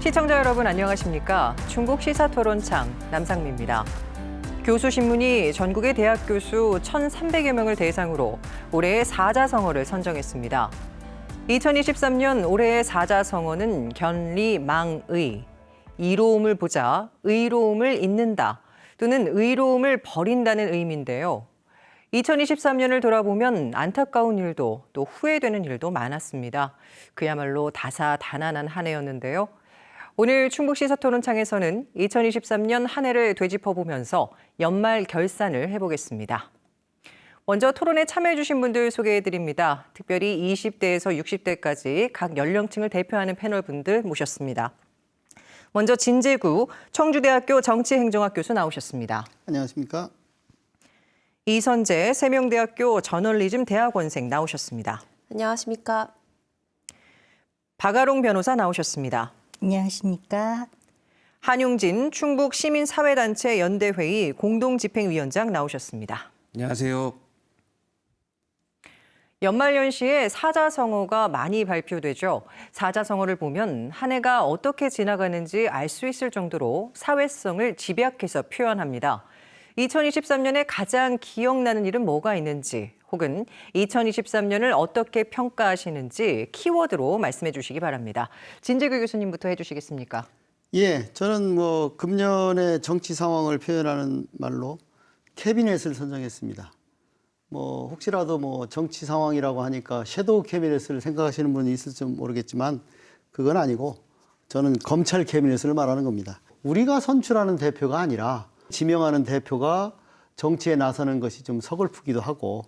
시청자 여러분 안녕하십니까? 충북 시사토론창 남상미입니다. 교수신문이 전국의 대학 교수 1,300여 명을 대상으로 올해의 사자성어를 선정했습니다. 2023년 올해의 사자성어는 견리망의, 이로움을 보자, 의로움을 잇는다 또는 의로움을 버린다는 의미인데요. 2023년을 돌아보면 안타까운 일도 또 후회되는 일도 많았습니다. 그야말로 다사다난한 한 해였는데요. 오늘 충북 시사토론창에서는 2023년 한 해를 되짚어보면서 연말 결산을 해보겠습니다. 먼저 토론에 참여해주신 분들 소개해드립니다. 특별히 20대에서 60대까지 각 연령층을 대표하는 패널 분들 모셨습니다. 먼저 진제구 청주대학교 정치행정학 교수 나오셨습니다. 안녕하십니까? 이선재 세명대학교 저널리즘 대학원생 나오셨습니다. 안녕하십니까? 박아롱 변호사 나오셨습니다. 안녕하십니까? 한용진 충북 시민사회단체 연대회의 공동집행위원장 나오셨습니다. 안녕하세요. 연말연시에 사자성어가 많이 발표되죠. 사자성어를 보면 한 해가 어떻게 지나가는지 알 수 있을 정도로 사회성을 집약해서 표현합니다. 2023년에 가장 기억나는 일은 뭐가 있는지 혹은 2023년을 어떻게 평가하시는지 키워드로 말씀해 주시기 바랍니다. 진재규 교수님부터 해주시겠습니까? 예, 저는 금년의 정치 상황을 표현하는 말로 캐비넷을 선정했습니다. 혹시라도 정치 상황이라고 하니까 섀도우 캐비넷을 생각하시는 분이 있을지 모르겠지만 그건 아니고 저는 검찰 캐비넷을 말하는 겁니다. 우리가 선출하는 대표가 아니라 지명하는 대표가 정치에 나서는 것이 좀 서글프기도 하고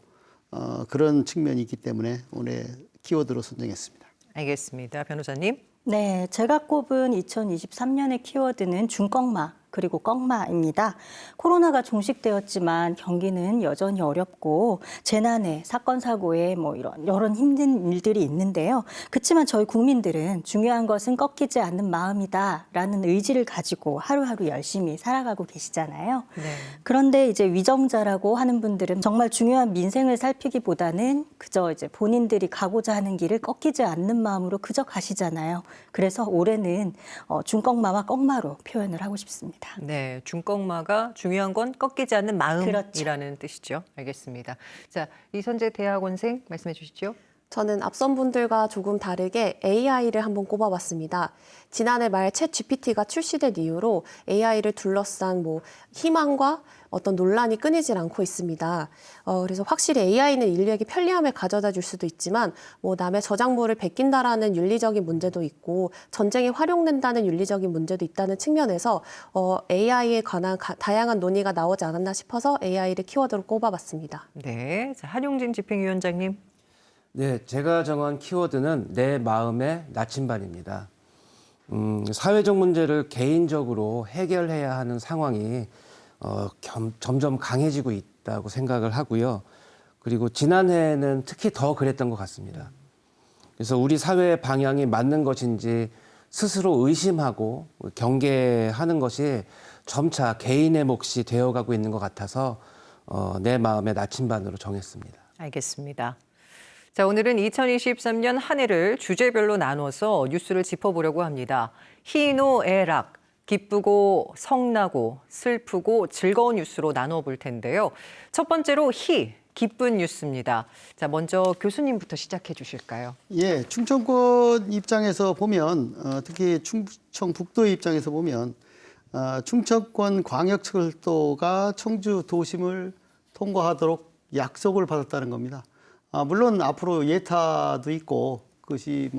그런 측면이 있기 때문에 오늘 키워드로 선정했습니다. 알겠습니다. 변호사님. 네, 제가 꼽은 2023년의 키워드는 중꺾마 그리고 꺽마입니다. 코로나가 종식되었지만 경기는 여전히 어렵고 재난에 사건 사고에 이런 여러 힘든 일들이 있는데요. 그렇지만 저희 국민들은 중요한 것은 꺾이지 않는 마음이다라는 의지를 가지고 하루하루 열심히 살아가고 계시잖아요. 네. 그런데 이제 위정자라고 하는 분들은 정말 중요한 민생을 살피기보다는 그저 이제 본인들이 가고자 하는 길을 꺾이지 않는 마음으로 그저 가시잖아요. 그래서 올해는 중꺾마와 꺽마로 표현을 하고 싶습니다. 네, 중꺾마가 중요한 건 꺾이지 않는 마음이라는 그렇죠. 뜻이죠. 알겠습니다. 자, 이선재 대학원생 말씀해 주시죠. 저는 앞선 분들과 조금 다르게 AI를 한번 꼽아봤습니다. 지난해 말 챗 GPT가 출시된 이후로 AI를 둘러싼 희망과 어떤 논란이 끊이질 않고 있습니다. 그래서 확실히 AI는 인류에게 편리함을 가져다 줄 수도 있지만 남의 저작물을 베낀다라는 윤리적인 문제도 있고 전쟁에 활용된다는 윤리적인 문제도 있다는 측면에서 AI에 관한 다양한 논의가 나오지 않았나 싶어서 AI를 키워드로 꼽아봤습니다. 네, 자, 한용진 집행위원장님. 네, 제가 정한 키워드는 내 마음의 나침반입니다. 사회적 문제를 개인적으로 해결해야 하는 상황이 점점 강해지고 있다고 생각을 하고요. 그리고 지난해에는 특히 더 그랬던 것 같습니다. 그래서 우리 사회의 방향이 맞는 것인지 스스로 의심하고 경계하는 것이 점차 개인의 몫이 되어가고 있는 것 같아서 내 마음의 나침반으로 정했습니다. 알겠습니다. 자, 오늘은 2023년 한 해를 주제별로 나눠서 뉴스를 짚어보려고 합니다. 희노애락, 기쁘고 성나고 슬프고 즐거운 뉴스로 나눠볼 텐데요. 첫 번째로 기쁜 뉴스입니다. 자, 먼저 교수님부터 시작해 주실까요? 예, 충청권 입장에서 보면 특히 충청북도의 입장에서 보면 충청권 광역철도가 청주 도심을 통과하도록 약속을 받았다는 겁니다. 물론 앞으로 예타도 있고 그것이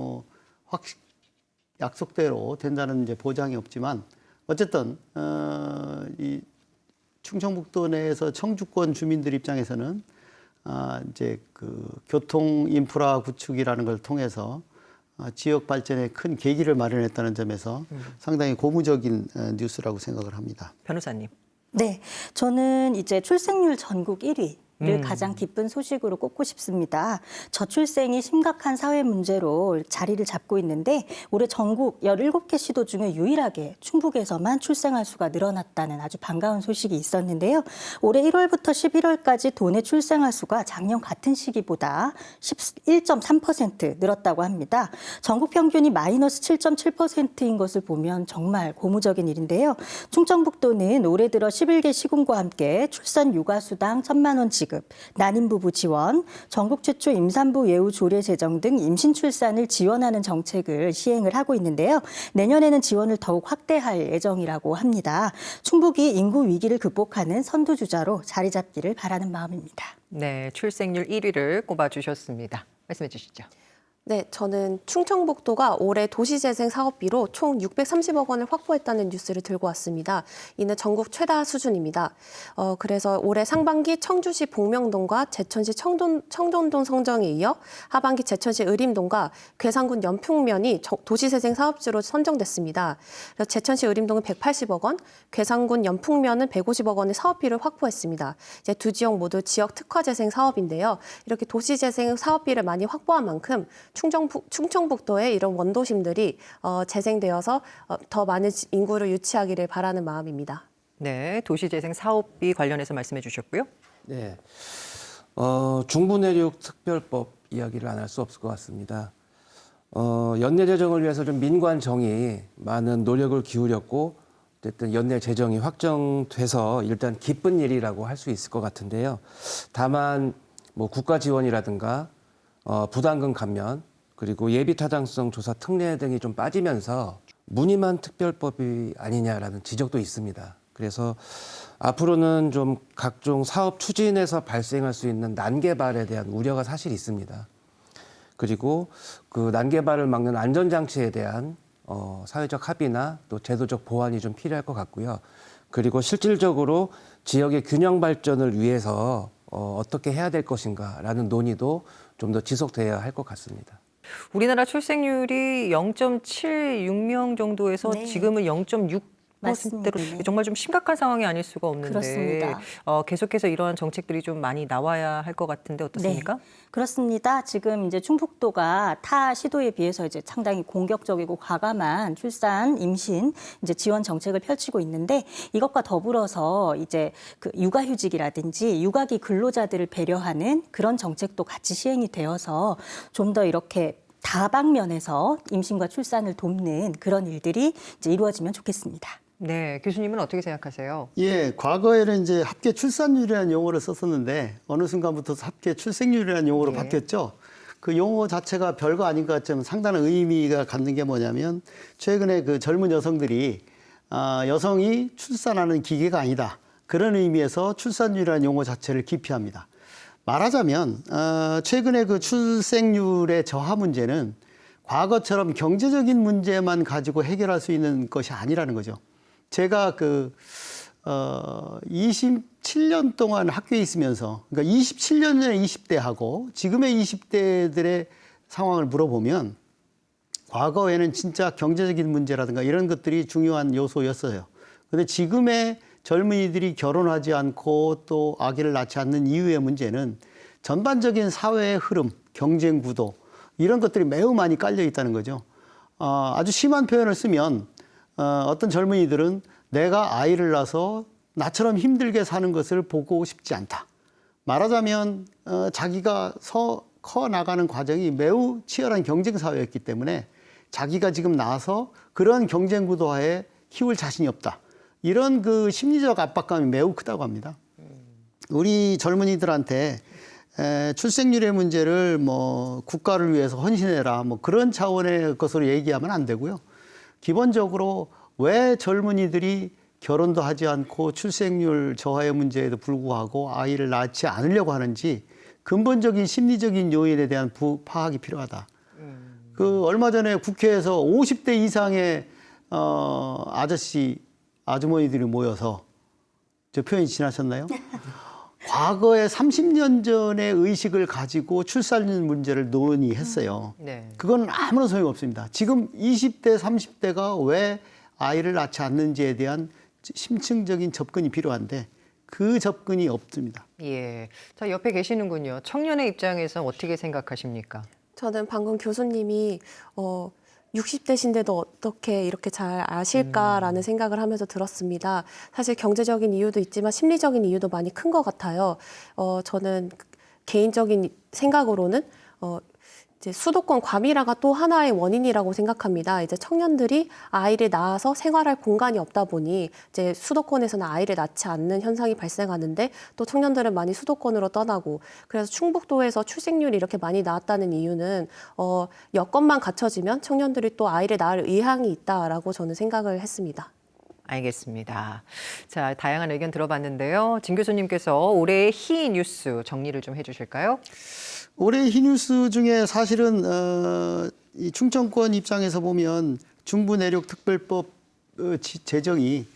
약속대로 된다는 이제 보장이 없지만 어쨌든 이 충청북도 내에서 청주권 주민들 입장에서는 이제 그 교통 인프라 구축이라는 걸 통해서 지역 발전에 큰 계기를 마련했다는 점에서 상당히 고무적인 뉴스라고 생각을 합니다. 변호사님. 네, 저는 이제 출생률 전국 1위 가장 기쁜 소식으로 꼽고 싶습니다. 저출생이 심각한 사회 문제로 자리를 잡고 있는데 올해 전국 17개 시도 중에 유일하게 충북에서만 출생아 수가 늘어났다는 아주 반가운 소식이 있었는데요. 올해 1월부터 11월까지 도내 출생아 수가 작년 같은 시기보다 11.3% 늘었다고 합니다. 전국 평균이 마이너스 7.7%인 것을 보면 정말 고무적인 일인데요. 충청북도는 올해 들어 11개 시군과 함께 출산 육아수당 1,000만 원 지급, 난임부부 지원, 전국 최초 임산부 예우 조례 제정 등 임신 출산을 지원하는 정책을 시행을 하고 있는데요. 내년에는 지원을 더욱 확대할 예정이라고 합니다. 충북이 인구 위기를 극복하는 선두주자로 자리 잡기를 바라는 마음입니다. 네, 출생률 1위를 꼽아주셨습니다. 말씀해 주시죠. 네, 저는 충청북도가 올해 도시재생 사업비로 총 630억 원을 확보했다는 뉴스를 들고 왔습니다. 이는 전국 최다 수준입니다. 그래서 올해 상반기 청주시 복명동과 제천시 청돈동 성정에 이어 하반기 제천시 의림동과 괴산군 연풍면이 도시재생 사업지로 선정됐습니다. 그래서 제천시 의림동은 180억 원, 괴산군 연풍면은 150억 원의 사업비를 확보했습니다. 이제 두 지역 모두 지역 특화 재생 사업인데요. 이렇게 도시재생 사업비를 많이 확보한 만큼 충청북도의 이런 원도심들이 재생되어서 더 많은 인구를 유치하기를 바라는 마음입니다. 네, 도시재생 사업비 관련해서 말씀해 주셨고요. 네, 중부내륙 특별법 이야기를 안 할 수 없을 것 같습니다. 연내 재정을 위해서 좀 민관 정이 많은 노력을 기울였고 어쨌든 연내 재정이 확정돼서 일단 기쁜 일이라고 할 수 있을 것 같은데요. 다만 뭐 국가 지원이라든가 부담금 감면 그리고 예비타당성 조사 특례 등이 좀 빠지면서 무늬만 특별법이 아니냐라는 지적도 있습니다. 그래서 앞으로는 좀 각종 사업 추진에서 발생할 수 있는 난개발에 대한 우려가 사실 있습니다. 그리고 그 난개발을 막는 안전장치에 대한 사회적 합의나 또 제도적 보완이 좀 필요할 것 같고요. 그리고 실질적으로 지역의 균형 발전을 위해서 어떻게 해야 될 것인가라는 논의도 좀 더 지속돼야 할 것 같습니다. 우리나라 출생률이 0.76명 정도에서 네. 지금은 0.6%로 맞습니다. 네. 정말 좀 심각한 상황이 아닐 수가 없는데 그렇습니다. 계속해서 이러한 정책들이 좀 많이 나와야 할 것 같은데 어떻습니까? 네, 그렇습니다. 지금 이제 충북도가 타 시도에 비해서 이제 상당히 공격적이고 과감한 출산, 임신 이제 지원 정책을 펼치고 있는데 이것과 더불어서 이제 그 육아휴직이라든지 육아기 근로자들을 배려하는 그런 정책도 같이 시행이 되어서 좀 더 이렇게 다방면에서 임신과 출산을 돕는 그런 일들이 이제 이루어지면 좋겠습니다. 네, 교수님은 어떻게 생각하세요? 예, 과거에는 이제 합계 출산율이라는 용어를 썼었는데 어느 순간부터 합계 출생률이라는 용어로 네. 바뀌었죠. 그 용어 자체가 별거 아닌 것 같지만 상당한 의미가 갖는 게 뭐냐면 최근에 그 젊은 여성들이 여성이 출산하는 기계가 아니다. 그런 의미에서 출산율이라는 용어 자체를 기피합니다. 말하자면 최근에 그 출생률의 저하 문제는 과거처럼 경제적인 문제만 가지고 해결할 수 있는 것이 아니라는 거죠. 제가 27년 동안 학교에 있으면서, 그러니까 27년 전에 20대하고 지금의 20대들의 상황을 물어보면 과거에는 진짜 경제적인 문제라든가 이런 것들이 중요한 요소였어요. 그런데 지금의 젊은이들이 결혼하지 않고 또 아기를 낳지 않는 이유의 문제는 전반적인 사회의 흐름, 경쟁 구도 이런 것들이 매우 많이 깔려 있다는 거죠. 아주 심한 표현을 쓰면 어떤 젊은이들은 내가 아이를 낳아서 나처럼 힘들게 사는 것을 보고 싶지 않다. 말하자면 자기가 커 나가는 과정이 매우 치열한 경쟁 사회였기 때문에 자기가 지금 나와서 그런 경쟁 구도하에 키울 자신이 없다. 이런 그 심리적 압박감이 매우 크다고 합니다. 우리 젊은이들한테 출생률의 문제를 뭐 국가를 위해서 헌신해라 뭐 그런 차원의 것으로 얘기하면 안 되고요. 기본적으로 왜 젊은이들이 결혼도 하지 않고 출생률 저하의 문제에도 불구하고 아이를 낳지 않으려고 하는지 근본적인 심리적인 요인에 대한 파악이 필요하다. 그 얼마 전에 국회에서 50대 이상의 아주머니들이 모여서 저 표현이 지나셨나요? 과거에 30년 전의 의식을 가지고 출산율 문제를 논의했어요. 네. 그건 아무런 소용 없습니다. 지금 20대, 30대가 왜 아이를 낳지 않는지에 대한 심층적인 접근이 필요한데 그 접근이 없습니다. 예. 자, 옆에 계시는군요. 청년의 입장에서 어떻게 생각하십니까? 저는 방금 교수님이 60대신데도 어떻게 이렇게 잘 아실까라는 생각을 하면서 들었습니다. 사실 경제적인 이유도 있지만 심리적인 이유도 많이 큰 것 같아요. 저는 개인적인 생각으로는 이제 수도권 과밀화가 또 하나의 원인이라고 생각합니다. 이제 청년들이 아이를 낳아서 생활할 공간이 없다 보니 이제 수도권에서는 아이를 낳지 않는 현상이 발생하는데 또 청년들은 많이 수도권으로 떠나고 그래서 충북도에서 출생률이 이렇게 많이 나왔다는 이유는 여건만 갖춰지면 청년들이 또 아이를 낳을 의향이 있다라고 저는 생각을 했습니다. 알겠습니다. 자, 다양한 의견 들어봤는데요. 진 교수님께서 올해의 희 뉴스 정리를 좀 해주실까요? 올해 희뉴스 중에 사실은 이 충청권 입장에서 보면 중부내륙특별법 제정이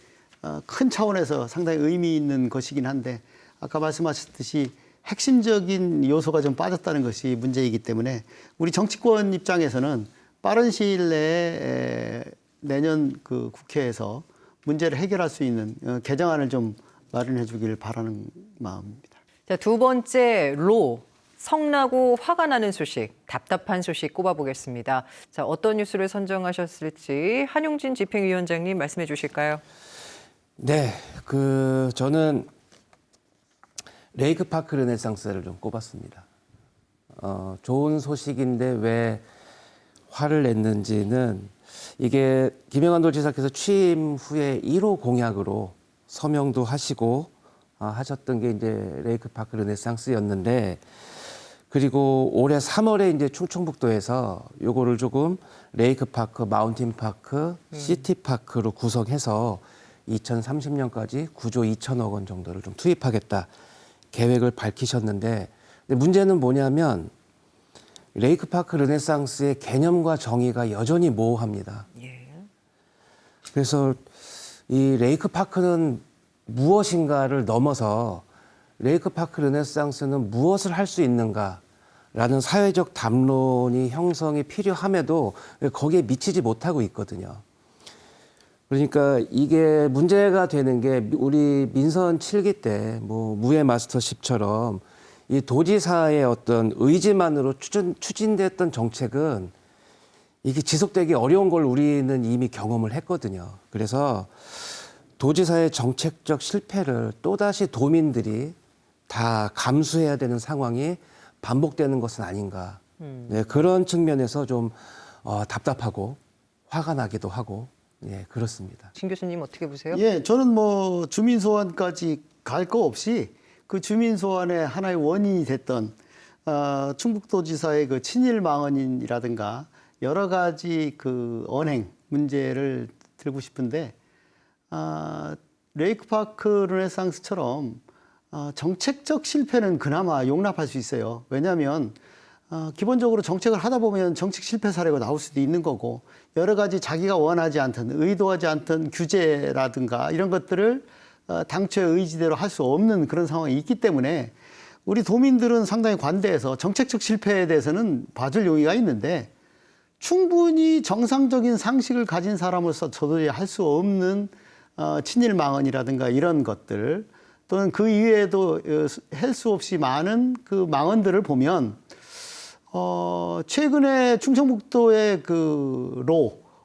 큰 차원에서 상당히 의미 있는 것이긴 한데 아까 말씀하셨듯이 핵심적인 요소가 좀 빠졌다는 것이 문제이기 때문에 우리 정치권 입장에서는 빠른 시일 내에 내년 그 국회에서 문제를 해결할 수 있는 개정안을 좀 마련해 주길 바라는 마음입니다. 자, 두 번째 성나고 화가 나는 소식, 답답한 소식 꼽아보겠습니다. 자, 어떤 뉴스를 선정하셨을지 한용진 집행위원장님 말씀해 주실까요? 네, 저는 레이크파크 르네상스를 좀 꼽았습니다. 좋은 소식인데 왜 화를 냈는지는 이게 김영환 도지사께서 취임 후에 1호 공약으로 서명도 하시고 하셨던 게 이제 레이크파크 르네상스였는데 그리고 올해 3월에 이제 충청북도에서 요거를 조금 레이크파크, 마운틴파크, 시티파크로 구성해서 2030년까지 9조 2천억 원 정도를 좀 투입하겠다 계획을 밝히셨는데 근데 문제는 뭐냐면 레이크파크 르네상스의 개념과 정의가 여전히 모호합니다. 예. 그래서 이 레이크파크는 무엇인가를 넘어서 레이크파크 르네상스는 무엇을 할 수 있는가라는 사회적 담론이 형성이 필요함에도 거기에 미치지 못하고 있거든요. 그러니까 이게 문제가 되는 게 우리 민선 7기 때 뭐 무예 마스터십처럼 이 도지사의 어떤 의지만으로 추진됐던 정책은 이게 지속되기 어려운 걸 우리는 이미 경험을 했거든요. 그래서 도지사의 정책적 실패를 또다시 도민들이 다 감수해야 되는 상황이 반복되는 것은 아닌가. 네, 그런 측면에서 좀 답답하고 화가 나기도 하고 예, 그렇습니다. 진 교수님 어떻게 보세요? 예, 저는 뭐 주민 소환까지 갈 거 없이 그 주민 소환의 하나의 원인이 됐던 충북도지사의 그 친일 망언이라든가 여러 가지 그 언행 문제를 들고 싶은데 레이크파크 르네상스처럼 정책적 실패는 그나마 용납할 수 있어요. 왜냐하면 기본적으로 정책을 하다 보면 정책 실패 사례가 나올 수도 있는 거고 여러 가지 자기가 원하지 않던 의도하지 않던 규제라든가 이런 것들을 당초의 의지대로 할 수 없는 그런 상황이 있기 때문에 우리 도민들은 상당히 관대해서 정책적 실패에 대해서는 봐줄 용의가 있는데 충분히 정상적인 상식을 가진 사람으로서 저도 할 수 없는 친일 망언이라든가 이런 것들 또는 그 이외에도 할 수 없이 많은 그 망언들을 보면 최근에 충청북도의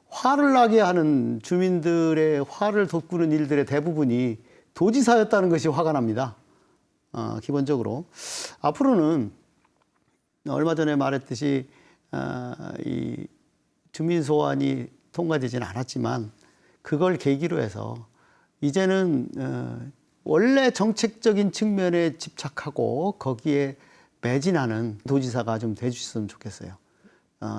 화를 나게 하는 주민들의 화를 돋구는 일들의 대부분이 도지사였다는 것이 화가 납니다. 기본적으로 앞으로는 얼마 전에 말했듯이 이 주민 소환이 통과되지는 않았지만 그걸 계기로 해서 이제는 원래 정책적인 측면에 집착하고 거기에 매진하는 도지사가 좀 돼주셨으면 좋겠어요.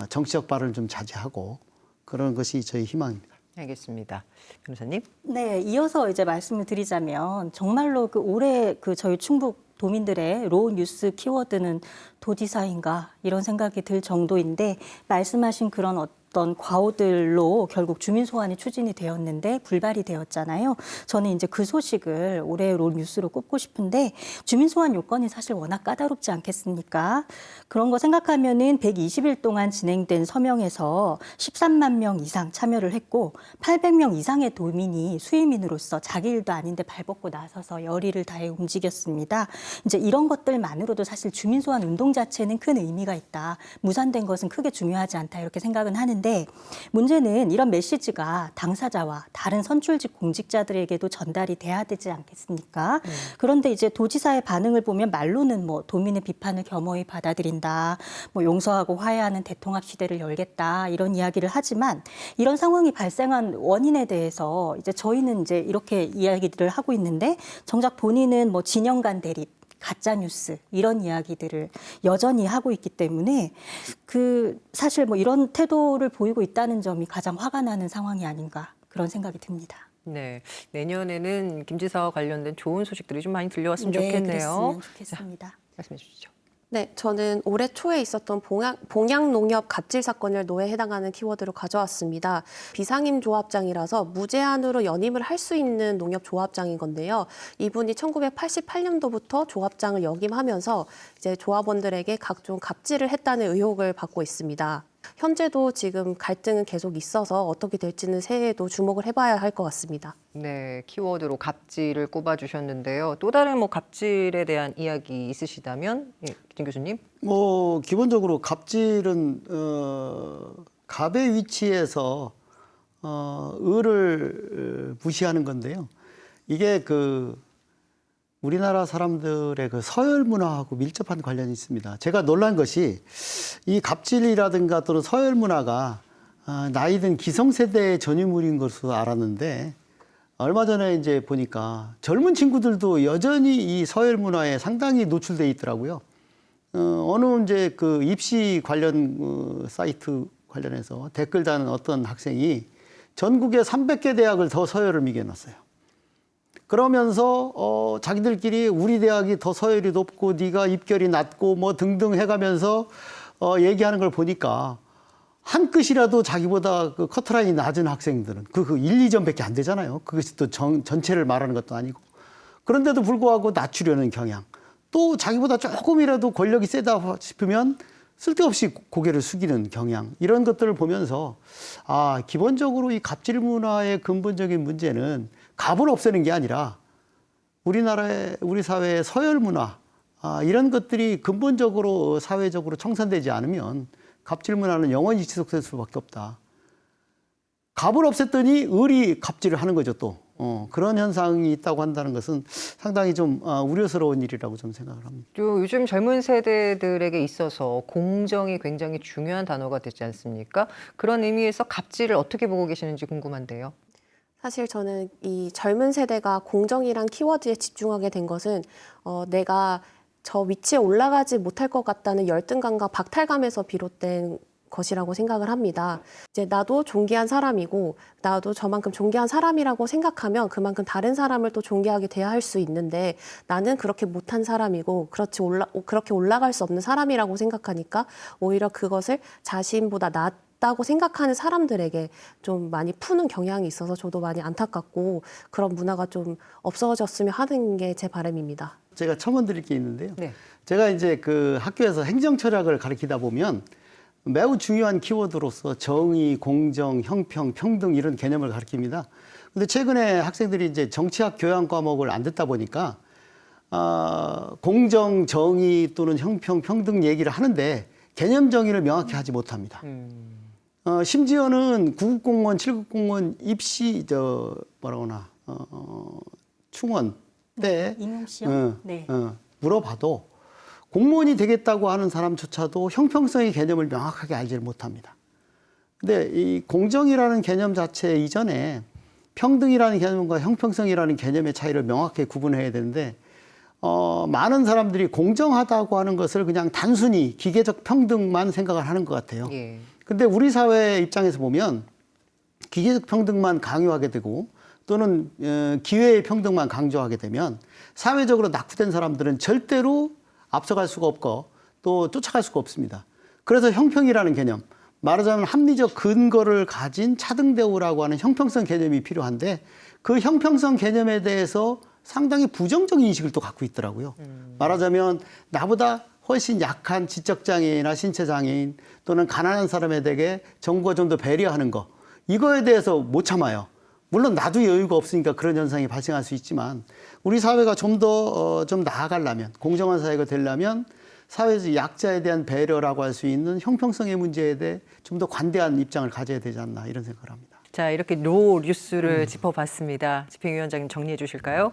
정치적 발언을 좀 자제하고 그런 것이 저희 희망입니다. 알겠습니다. 변호사님. 네, 이어서 이제 말씀을 드리자면 정말로 올해 저희 충북 도민들의 로우 뉴스 키워드는 도지사인가 이런 생각이 들 정도인데 말씀하신 그런 어떤 과오들로 결국 주민 소환이 추진이 되었는데 불발이 되었잖아요. 저는 이제 그 소식을 올해의 롤 뉴스로 꼽고 싶은데 주민 소환 요건이 사실 워낙 까다롭지 않겠습니까? 그런 거 생각하면은 120일 동안 진행된 서명에서 13만 명 이상 참여를 했고 800명 이상의 도민이 수의민으로서 자기 일도 아닌데 발벗고 나서서 열의를 다해 움직였습니다. 이제 이런 것들만으로도 사실 주민 소환 운동 자체는 큰 의미가 있다. 무산된 것은 크게 중요하지 않다. 이렇게 생각은 하는데 문제는 이런 메시지가 당사자와 다른 선출직 공직자들에게도 전달이 돼야 되지 않겠습니까? 그런데 이제 도지사의 반응을 보면 말로는 뭐 도민의 비판을 겸허히 받아들인다. 뭐 용서하고 화해하는 대통합 시대를 열겠다. 이런 이야기를 하지만 이런 상황이 발생한 원인에 대해서 이제 저희는 이제 이렇게 이야기들을 하고 있는데 정작 본인은 뭐 진영 간 대립, 가짜 뉴스 이런 이야기들을 여전히 하고 있기 때문에 사실 뭐 이런 태도를 보이고 있다는 점이 가장 화가 나는 상황이 아닌가 그런 생각이 듭니다. 네, 내년에는 김 지사와 관련된 좋은 소식들이 좀 많이 들려왔으면 네, 좋겠네요. 그랬으면 좋겠습니다. 자, 말씀해 주시죠. 네, 저는 올해 초에 있었던 봉양농협 갑질 사건을 노회에 해당하는 키워드로 가져왔습니다. 비상임 조합장이라서 무제한으로 연임을 할 수 있는 농협 조합장인 건데요. 이분이 1988년도부터 조합장을 역임하면서 이제 조합원들에게 각종 갑질을 했다는 의혹을 받고 있습니다. 현재도 지금 갈등은 계속 있어서 어떻게 될지는 새해에도 주목을 해봐야 할 것 같습니다. 네, 키워드로 갑질을 꼽아주셨는데요. 또 다른 뭐 갑질에 대한 이야기 있으시다면, 예, 김 교수님. 뭐 기본적으로 갑질은 갑의 위치에서 을을 무시하는 건데요. 이게 우리나라 사람들의 서열 문화하고 밀접한 관련이 있습니다. 제가 놀란 것이 이 갑질이라든가 또는 서열 문화가 나이든 기성세대의 전유물인 것으로 알았는데 얼마 전에 이제 보니까 젊은 친구들도 여전히 이 서열 문화에 상당히 노출돼 있더라고요. 어느 이제 입시 관련 사이트 관련해서 댓글 다는 어떤 학생이 전국의 300개 대학을 더 서열을 매겨놨어요. 그러면서 자기들끼리 우리 대학이 더 서열이 높고 네가 입결이 낮고 뭐 등등 해가면서 얘기하는 걸 보니까 한 끗이라도 자기보다 커트라인이 낮은 학생들은 1, 2점밖에 안 되잖아요. 그것이 또 전체를 말하는 것도 아니고. 그런데도 불구하고 낮추려는 경향. 또 자기보다 조금이라도 권력이 세다 싶으면 쓸데없이 고개를 숙이는 경향. 이런 것들을 보면서 기본적으로 이 갑질 문화의 근본적인 문제는 갑을 없애는 게 아니라 우리 사회의 서열 문화 이런 것들이 근본적으로 사회적으로 청산되지 않으면 갑질 문화는 영원히 지속될 수밖에 없다. 갑을 없앴더니 을이 갑질을 하는 거죠 또. 그런 현상이 있다고 한다는 것은 상당히 좀 우려스러운 일이라고 저는 생각을 합니다. 요즘 젊은 세대들에게 있어서 공정이 굉장히 중요한 단어가 되지 않습니까? 그런 의미에서 갑질을 어떻게 보고 계시는지 궁금한데요. 사실 저는 이 젊은 세대가 공정이란 키워드에 집중하게 된 것은 내가 저 위치에 올라가지 못할 것 같다는 열등감과 박탈감에서 비롯된 것이라고 생각을 합니다. 이제 나도 존귀한 사람이고 나도 저만큼 존귀한 사람이라고 생각하면 그만큼 다른 사람을 또 존귀하게 대할 수 있는데 나는 그렇게 못한 사람이고 그렇게 올라갈 수 없는 사람이라고 생각하니까 오히려 그것을 자신보다 낫다고 생각하는 사람들에게 좀 많이 푸는 경향이 있어서 저도 많이 안타깝고 그런 문화가 좀 없어졌으면 하는 게 제 바람입니다. 제가 첨언 드릴 게 있는데요. 네. 제가 이제 학교에서 행정철학을 가르치다 보면 매우 중요한 키워드로서 정의, 공정, 형평, 평등 이런 개념을 가르칩니다. 근데 최근에 학생들이 이제 정치학 교양 과목을 안 듣다 보니까 공정, 정의 또는 형평, 평등 얘기를 하는데 개념 정의를 명확히 하지 못합니다. 심지어는 9급 공무원, 7급 공무원 입시 충원 때 임용 시험. 네. 물어봐도 공무원이 되겠다고 하는 사람조차도 형평성의 개념을 명확하게 알지를 못합니다. 근데 이 공정이라는 개념 자체 이전에 평등이라는 개념과 형평성이라는 개념의 차이를 명확히 구분해야 되는데 많은 사람들이 공정하다고 하는 것을 그냥 단순히 기계적 평등만 생각을 하는 것 같아요. 예. 근데 우리 사회 입장에서 보면 기계적 평등만 강요하게 되고 또는 기회의 평등만 강조하게 되면 사회적으로 낙후된 사람들은 절대로 앞서갈 수가 없고 또 쫓아갈 수가 없습니다. 그래서 형평이라는 개념, 말하자면 합리적 근거를 가진 차등대우라고 하는 형평성 개념이 필요한데 그 형평성 개념에 대해서 상당히 부정적인 인식을 또 갖고 있더라고요. 말하자면 나보다 훨씬 약한 지적장애인이나 신체장애인 또는 가난한 사람에 대해 정부가 좀 더 배려하는 거 이거에 대해서 못 참아요. 물론 나도 여유가 없으니까 그런 현상이 발생할 수 있지만 우리 사회가 좀 더 좀 나아가려면 공정한 사회가 되려면 사회적 약자에 대한 배려라고 할 수 있는 형평성의 문제에 대해 좀 더 관대한 입장을 가져야 되지 않나 이런 생각을 합니다. 자, 이렇게 로 뉴스를 짚어봤습니다. 집행위원장님 정리해 주실까요?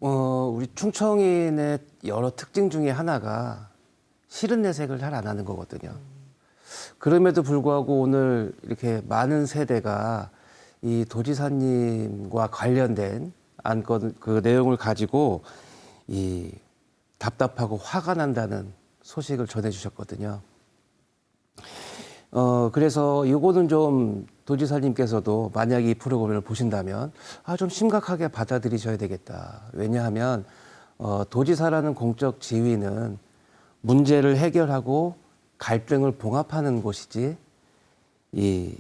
우리 충청인의 여러 특징 중에 하나가 싫은 내색을 잘 안 하는 거거든요. 그럼에도 불구하고 오늘 이렇게 많은 세대가 이 도지사님과 관련된 안건 그 내용을 가지고 이 답답하고 화가 난다는 소식을 전해주셨거든요. 그래서 이거는 좀 도지사님께서도 만약 이 프로그램을 보신다면 좀 심각하게 받아들이셔야 되겠다. 왜냐하면 도지사라는 공적 지위는 문제를 해결하고 갈등을 봉합하는 곳이지 이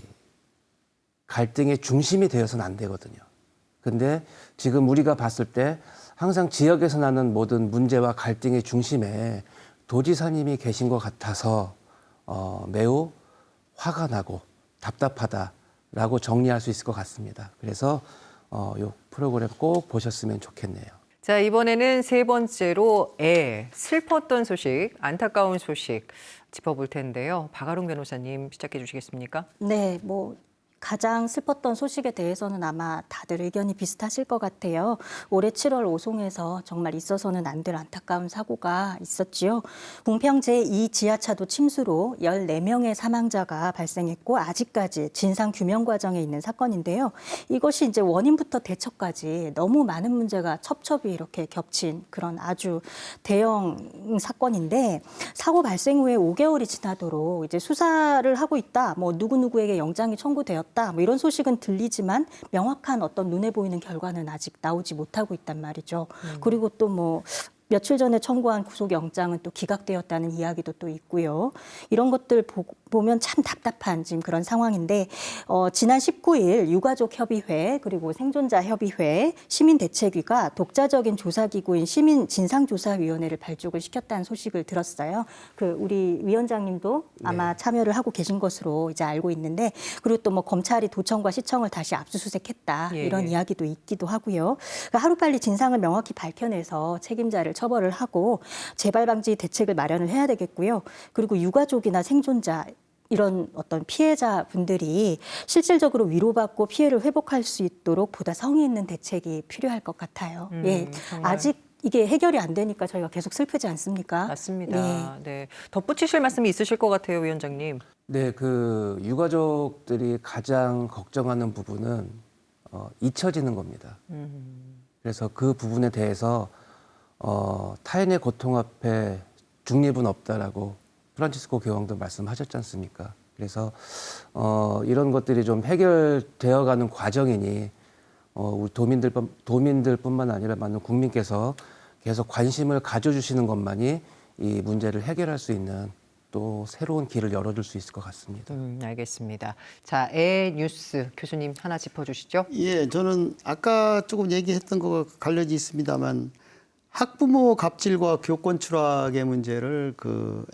갈등의 중심이 되어서는 안 되거든요. 근데 지금 우리가 봤을 때 항상 지역에서 나는 모든 문제와 갈등의 중심에 도지사님이 계신 것 같아서 매우 화가 나고 답답하다라고 정리할 수 있을 것 같습니다. 그래서 이 프로그램 꼭 보셨으면 좋겠네요. 자, 이번에는 세 번째로 슬펐던 소식, 안타까운 소식 짚어볼 텐데요. 박아롱 변호사님 시작해 주시겠습니까? 네, 가장 슬펐던 소식에 대해서는 아마 다들 의견이 비슷하실 것 같아요. 올해 7월 오송에서 정말 있어서는 안 될 안타까운 사고가 있었지요. 궁평 제2 지하차도 침수로 14명의 사망자가 발생했고 아직까지 진상 규명 과정에 있는 사건인데요. 이것이 이제 원인부터 대처까지 너무 많은 문제가 첩첩이 이렇게 겹친 그런 아주 대형 사건인데 사고 발생 후에 5개월이 지나도록 이제 수사를 하고 있다. 누구누구에게 영장이 청구되었다. 이런 소식은 들리지만 명확한 어떤 눈에 보이는 결과는 아직 나오지 못하고 있단 말이죠. 그리고 또 며칠 전에 청구한 구속영장은 또 기각되었다는 이야기도 또 있고요. 이런 것들 보면 참 답답한 지금 그런 상황인데 지난 19일 유가족협의회 그리고 생존자협의회 시민대책위가 독자적인 조사기구인 시민진상조사위원회를 발족을 시켰다는 소식을 들었어요. 우리 위원장님도 아마 참여를 하고 계신 것으로 이제 알고 있는데 그리고 또 검찰이 도청과 시청을 다시 압수수색했다 이런 이야기도 있기도 하고요. 그러니까 하루빨리 진상을 명확히 밝혀내서 책임자를 처벌을 하고 재발 방지 대책을 마련을 해야 되겠고요. 그리고 유가족이나 생존자 이런 어떤 피해자분들이 실질적으로 위로받고 피해를 회복할 수 있도록 보다 성의 있는 대책이 필요할 것 같아요. 아직 이게 해결이 안 되니까 저희가 계속 슬프지 않습니까? 맞습니다. 네. 덧붙이실 말씀이 있으실 것 같아요, 위원장님. 네, 유가족들이 가장 걱정하는 부분은 잊혀지는 겁니다. 그래서 그 부분에 대해서 타인의 고통 앞에 중립은 없다라고 프란치스코 교황도 말씀하셨지 않습니까? 그래서 이런 것들이 좀 해결되어가는 과정이니 우리 도민들뿐만 아니라 많은 국민께서 계속 관심을 가져주시는 것만이 이 문제를 해결할 수 있는 또 새로운 길을 열어줄 수 있을 것 같습니다. 알겠습니다. 자, 뉴스 교수님 하나 짚어주시죠. 예, 저는 아까 조금 얘기했던 거와 관련이 있습니다만 학부모 갑질과 교권 추락의 문제를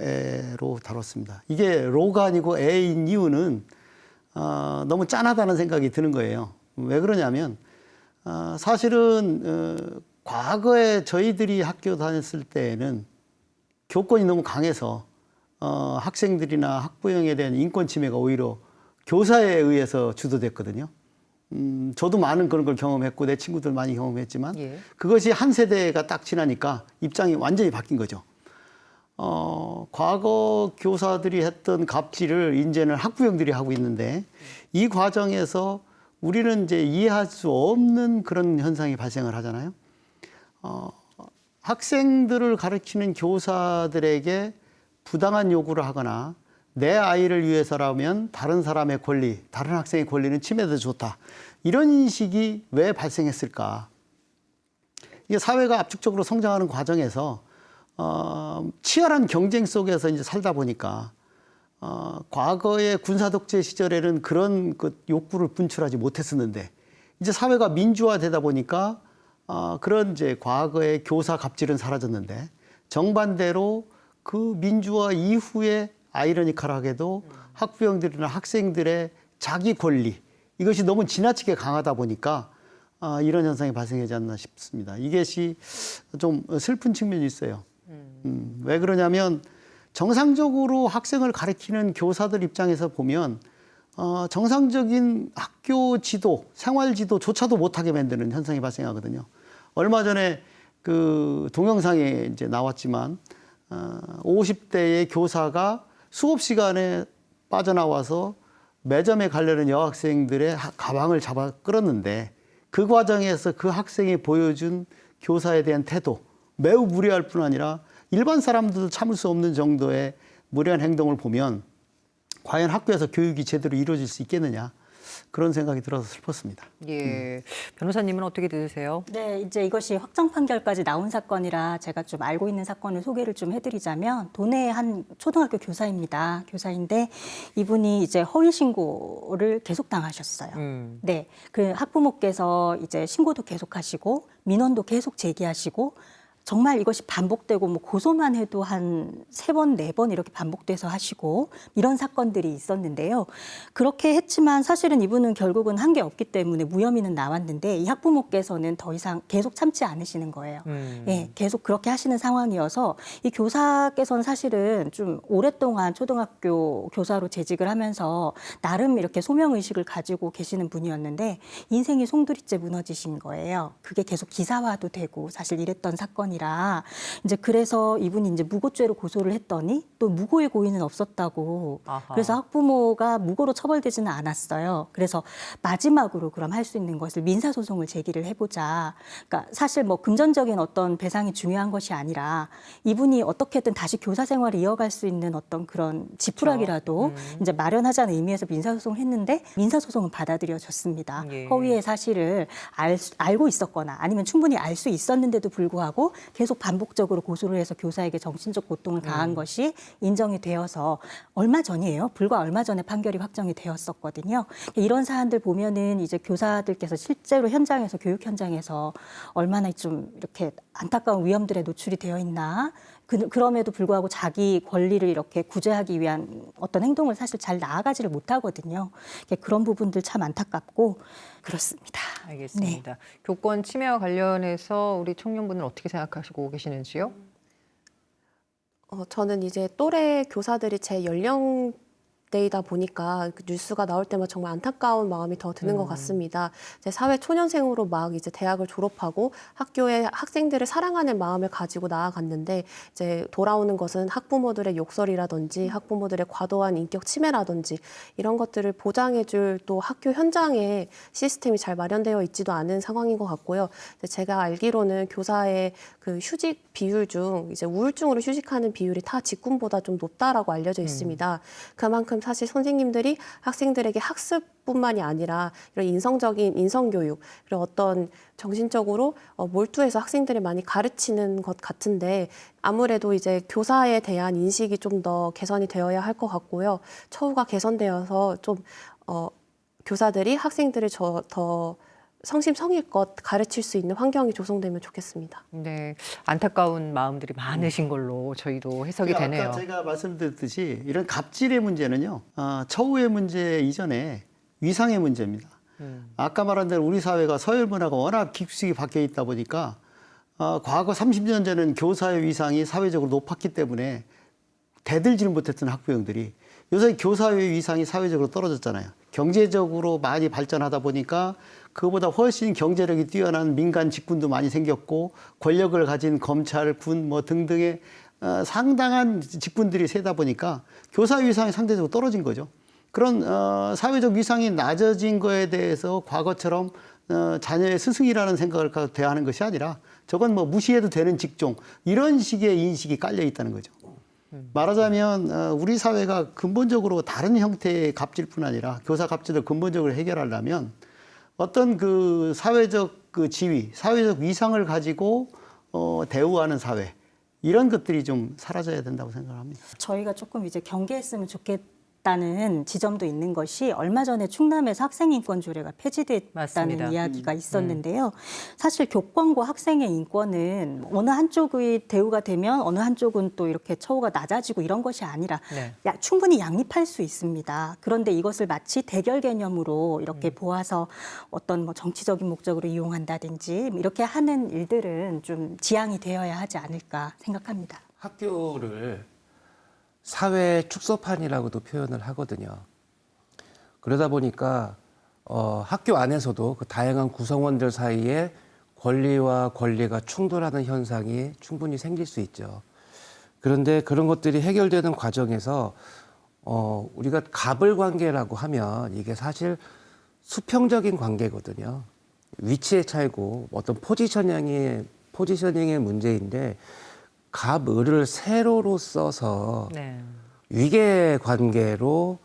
애로 다뤘습니다. 이게 로가 아니고 애인 이유는 너무 짠하다는 생각이 드는 거예요. 왜 그러냐면 사실은 과거에 저희들이 학교 다녔을 때에는 교권이 너무 강해서 학생들이나 학부형에 대한 인권 침해가 오히려 교사에 의해서 주도됐거든요. 저도 많은 그런 걸 경험했고 내 친구들 많이 경험했지만 그것이 한 세대가 딱 지나니까 입장이 완전히 바뀐 거죠. 과거 교사들이 했던 갑질을 이제는 학부형들이 하고 있는데 이 과정에서 우리는 이제 이해할 수 없는 그런 현상이 발생을 하잖아요. 학생들을 가르치는 교사들에게 부당한 요구를 하거나 내 아이를 위해서라면 다른 사람의 권리, 다른 학생의 권리는 침해도 좋다. 이런 인식이 왜 발생했을까? 이게 사회가 압축적으로 성장하는 과정에서 치열한 경쟁 속에서 이제 살다 보니까 과거의 군사 독재 시절에는 그런 그 욕구를 분출하지 못했었는데 이제 사회가 민주화되다 보니까 그런 이제 과거의 교사 갑질은 사라졌는데 정반대로 그 민주화 이후에 아이러니컬하게도 학부형들이나 학생들의 자기 권리 이것이 너무 지나치게 강하다 보니까 이런 현상이 발생하지 않나 싶습니다. 이것이 좀 슬픈 측면이 있어요. 왜 그러냐면 정상적으로 학생을 가르치는 교사들 입장에서 보면 정상적인 학교 지도, 생활 지도조차도 못하게 만드는 현상이 발생하거든요. 얼마 전에 그 동영상에 이제 나왔지만 50대의 교사가 수업 시간에 빠져나와서 매점에 가려는 여학생들의 가방을 잡아 끌었는데 그 과정에서 그 학생이 보여준 교사에 대한 태도 매우 무례할 뿐 아니라 일반 사람들도 참을 수 없는 정도의 무례한 행동을 보면 과연 학교에서 교육이 제대로 이루어질 수 있겠느냐 그런 생각이 들어서 슬펐습니다. 예. 변호사님은 어떻게 들으세요? 네, 이제 이것이 확정 판결까지 나온 사건이라 제가 좀 알고 있는 사건을 소개를 좀 해드리자면 도내의 한 초등학교 교사입니다. 교사인데 이분이 이제 허위 신고를 계속 당하셨어요. 네, 그 학부모께서 이제 신고도 계속하시고 민원도 계속 제기하시고. 정말 이것이 반복되고 뭐 고소만 해도 한 3번, 4번 이렇게 반복돼서 하시고 이런 사건들이 있었는데요. 그렇게 했지만 사실은 이분은 결국은 한 게 없기 때문에 무혐의는 나왔는데 이 학부모께서는 더 이상 계속 참지 않으시는 거예요. 예, 계속 그렇게 하시는 상황이어서 이 교사께서는 사실은 좀 오랫동안 초등학교 교사로 재직을 하면서 나름 이렇게 소명의식을 가지고 계시는 분이었는데 인생이 송두리째 무너지신 거예요. 그게 계속 기사화도 되고 사실 이랬던 사건이라 이제 그래서 이분이 이제 무고죄로 고소를 했더니 또 무고의 고의는 없었다고. 아하. 그래서 학부모가 무고로 처벌되지는 않았어요. 그래서 마지막으로 그럼 할 수 있는 것을 민사소송을 제기를 해보자. 그러니까 사실 뭐 금전적인 어떤 배상이 중요한 것이 아니라 이분이 어떻게든 다시 교사 생활을 이어갈 수 있는 어떤 그런 지푸라기라도 이제 마련하자는 의미에서 민사소송을 했는데 민사소송은 받아들여졌습니다. 예. 허위의 사실을 알고 있었거나 아니면 충분히 알 수 있었는데도 불구하고 계속 반복적으로 고소를 해서 교사에게 정신적 고통을 가한 것이 인정이 되어서 얼마 전이에요. 불과 얼마 전에 판결이 확정이 되었었거든요. 이런 사안들 보면은 이제 교사들께서 실제로 현장에서 교육 현장에서 얼마나 좀 이렇게 안타까운 위험들에 노출이 되어 있나. 그럼에도 불구하고 자기 권리를 이렇게 구제하기 위한 어떤 행동을 사실 잘 나아가지를 못하거든요. 그런 부분들 참 안타깝고 그렇습니다. 알겠습니다. 교권 침해와 관련해서 우리 청년분은 어떻게 생각하시고 계시는지요? 저는 이제 또래 교사들이 제 연령대이다 보니까 그 뉴스가 나올 때마다 정말 안타까운 마음이 더 드는 것 같습니다. 이제 사회 초년생으로 막 이제 대학을 졸업하고 학교에 학생들을 사랑하는 마음을 가지고 나아갔는데 이제 돌아오는 것은 학부모들의 욕설이라든지 학부모들의 과도한 인격 침해라든지 이런 것들을 보장해줄 또 학교 현장에 시스템이 잘 마련되어 있지도 않은 상황인 것 같고요. 제가 알기로는 교사의 그 휴직 비율 중 이제 우울증으로 휴직하는 비율이 타 직군보다 좀 높다라고 알려져 있습니다. 그만큼 사실 선생님들이 학생들에게 학습뿐만이 아니라 이런 인성적인 인성교육 그리고 어떤 정신적으로 몰두해서 학생들을 많이 가르치는 것 같은데 아무래도 이제 교사에 대한 인식이 좀 더 개선이 되어야 할 것 같고요. 처우가 개선되어서 좀 교사들이 학생들을 더 성심성의껏 가르칠 수 있는 환경이 조성되면 좋겠습니다. 네, 안타까운 마음들이 많으신 걸로 저희도 해석이 되네요. 아까 제가 말씀드렸듯이 이런 갑질의 문제는요. 처우의 문제 이전에 위상의 문제입니다. 아까 말한 대로 우리 사회가 서열 문화가 워낙 깊숙이 박혀 있다 보니까 과거 30년 전에는 교사의 위상이 사회적으로 높았기 때문에 대들지를 못했던 학부형들이 요새 교사의 위상이 사회적으로 떨어졌잖아요. 경제적으로 많이 발전하다 보니까 그보다 훨씬 경제력이 뛰어난 민간 직군도 많이 생겼고 권력을 가진 검찰, 군 뭐 등등의 상당한 직군들이 세다 보니까 교사 위상이 상대적으로 떨어진 거죠. 그런 사회적 위상이 낮아진 거에 대해서 과거처럼 자녀의 스승이라는 생각을 가지고 대하는 것이 아니라 저건 뭐 무시해도 되는 직종 이런 식의 인식이 깔려 있다는 거죠. 말하자면 우리 사회가 근본적으로 다른 형태의 갑질뿐 아니라 교사 갑질을 근본적으로 해결하려면 어떤 그 사회적 그 지위, 사회적 위상을 가지고 대우하는 사회 이런 것들이 좀 사라져야 된다고 생각합니다. 저희가 조금 이제 경계했으면 좋겠다는 지점도 있는 것이 얼마 전에 충남에서 학생인권조례가 폐지됐다는 맞습니다. 이야기가 있었는데요. 사실 교권과 학생의 인권은 어느 한쪽의 대우가 되면 어느 한쪽은 또 이렇게 처우가 낮아지고 이런 것이 아니라 네. 충분히 양립할 수 있습니다. 그런데 이것을 마치 대결 개념으로 이렇게 보아서 어떤 뭐 정치적인 목적으로 이용한다든지 이렇게 하는 일들은 좀 지양이 되어야 하지 않을까 생각합니다. 학교를 사회 축소판이라고도 표현을 하거든요. 그러다 보니까 학교 안에서도 그 다양한 구성원들 사이에 권리와 권리가 충돌하는 현상이 충분히 생길 수 있죠. 그런데 그런 것들이 해결되는 과정에서 우리가 갑을 관계라고 하면 이게 사실 수평적인 관계거든요. 위치의 차이고 어떤 포지셔닝의 문제인데 갑을을 세로로 써서 네. 위계 관계로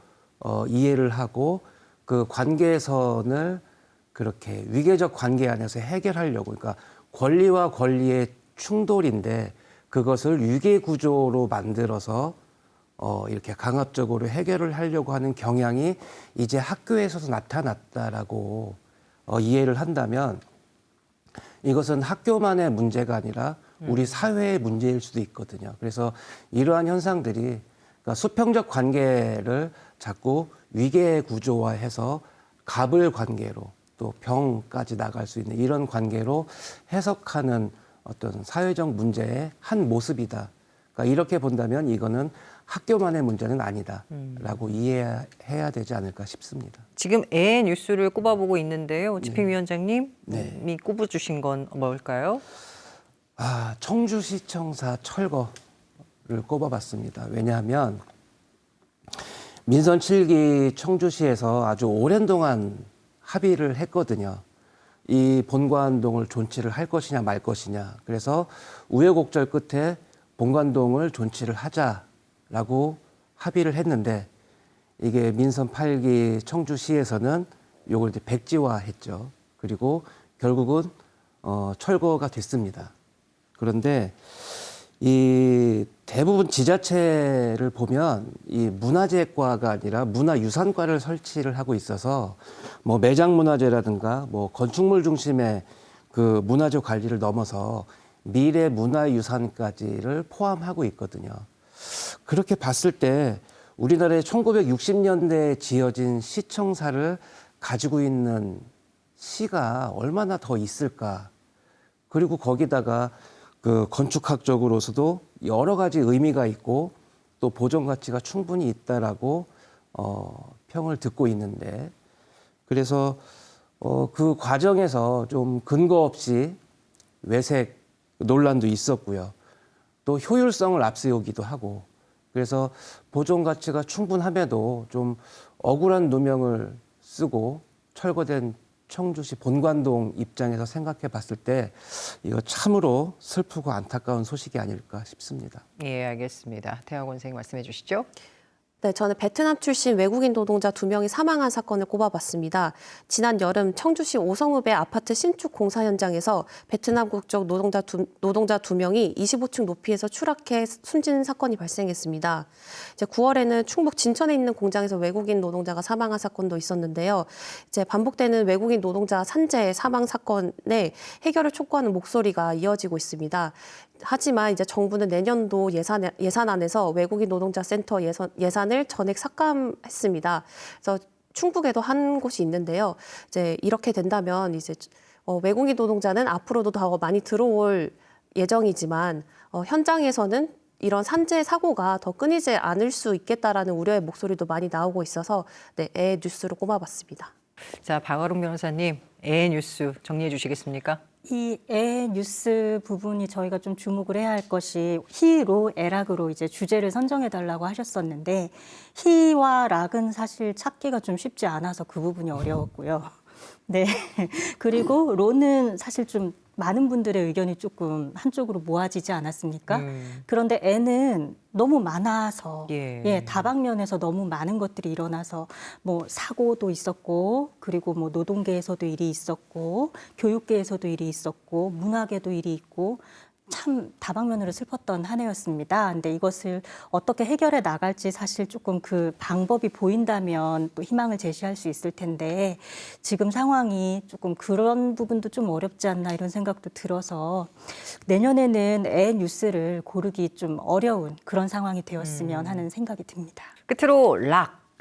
이해를 하고 그 관계선을 그렇게 위계적 관계 안에서 해결하려고, 그러니까 권리와 권리의 충돌인데 그것을 위계 구조로 만들어서 이렇게 강압적으로 해결을 하려고 하는 경향이 이제 학교에서도 나타났다라고 이해를 한다면 이것은 학교만의 문제가 아니라 우리 사회의 문제일 수도 있거든요. 그래서 이러한 현상들이, 그러니까 수평적 관계를 자꾸 위계 구조화해서 갑을 관계로 또 병까지 나갈 수 있는 이런 관계로 해석하는 어떤 사회적 문제의 한 모습이다. 그러니까 이렇게 본다면 이거는 학교만의 문제는 아니다라고 이해해야 되지 않을까 싶습니다. 지금 애 뉴스를 꼽아보고 있는데요. 집행위원장님이 네. 꼽아주신 건 뭘까요? 청주시청사 철거를 꼽아봤습니다. 왜냐하면 민선 7기 청주시에서 아주 오랜 동안 합의를 했거든요. 이 본관동을 존치를 할 것이냐 말 것이냐. 그래서 우여곡절 끝에 본관동을 존치를 하자라고 합의를 했는데 이게 민선 8기 청주시에서는 요걸 이제 백지화했죠. 그리고 결국은 철거가 됐습니다. 그런데 이 대부분 지자체를 보면 이 문화재과가 아니라 문화유산과를 설치를 하고 있어서 뭐 매장문화재라든가 뭐 건축물 중심의 그 문화재 관리를 넘어서 미래 문화유산까지를 포함하고 있거든요. 그렇게 봤을 때 우리나라의 1960년대에 지어진 시청사를 가지고 있는 시가 얼마나 더 있을까? 그리고 거기다가 그 건축학적으로서도 여러 가지 의미가 있고 또 보존 가치가 충분히 있다라고 평을 듣고 있는데, 그래서 그 과정에서 좀 근거 없이 외색 논란도 있었고요. 또 효율성을 앞세우기도 하고, 그래서 보존 가치가 충분함에도 좀 억울한 누명을 쓰고 철거된 청주시 본관동 입장에서 생각해 봤을 때 이거 참으로 슬프고 안타까운 소식이 아닐까 싶습니다. 예, 알겠습니다. 태학 원생님 말씀해 주시죠. 네, 저는 베트남 출신 외국인 노동자 2명이 사망한 사건을 꼽아봤습니다. 지난 여름 청주시 오성읍의 아파트 신축 공사 현장에서 베트남 국적 노동자 2명이 25층 높이에서 추락해 숨진 사건이 발생했습니다. 이제 9월에는 충북 진천에 있는 공장에서 외국인 노동자가 사망한 사건도 있었는데요. 이제 반복되는 외국인 노동자 산재 사망 사건에 해결을 촉구하는 목소리가 이어지고 있습니다. 하지만 이제 정부는 내년도 예산안에서 외국인 노동자 센터 예산을 전액 삭감했습니다. 그래서 충북에도 한 곳이 있는데요. 이제 이렇게 된다면 이제 외국인 노동자는 앞으로도 더 많이 들어올 예정이지만 현장에서는 이런 산재 사고가 더 끊이지 않을 수 있겠다라는 우려의 목소리도 많이 나오고 있어서 애 뉴스로 꼽아봤습니다. 자, 박아름 변호사님, 애 뉴스 정리해 주시겠습니까? 이 애 뉴스 부분이 저희가 좀 주목을 해야 할 것이 희로 애락으로 이제 주제를 선정해 달라고 하셨었는데 희와 락은 사실 찾기가 좀 쉽지 않아서 그 부분이 어려웠고요. 네. 그리고 로는 사실 좀 많은 분들의 의견이 조금 한쪽으로 모아지지 않았습니까? 그런데 애는 너무 많아서 다방면에서 너무 많은 것들이 일어나서 뭐 사고도 있었고 그리고 뭐 노동계에서도 일이 있었고 교육계에서도 일이 있었고 문화계도 일이 있고 참 다방면으로 슬펐던 한 해였습니다. 근데 이것을 어떻게 해결해 나갈지 사실 조금 그 방법이 보인다면 또 희망을 제시할 수 있을 텐데 지금 상황이 조금 그런 부분도 좀 어렵지 않나 이런 생각도 들어서 내년에는 애 뉴스를 고르기 좀 어려운 그런 상황이 되었으면 하는 생각이 듭니다. 끝으로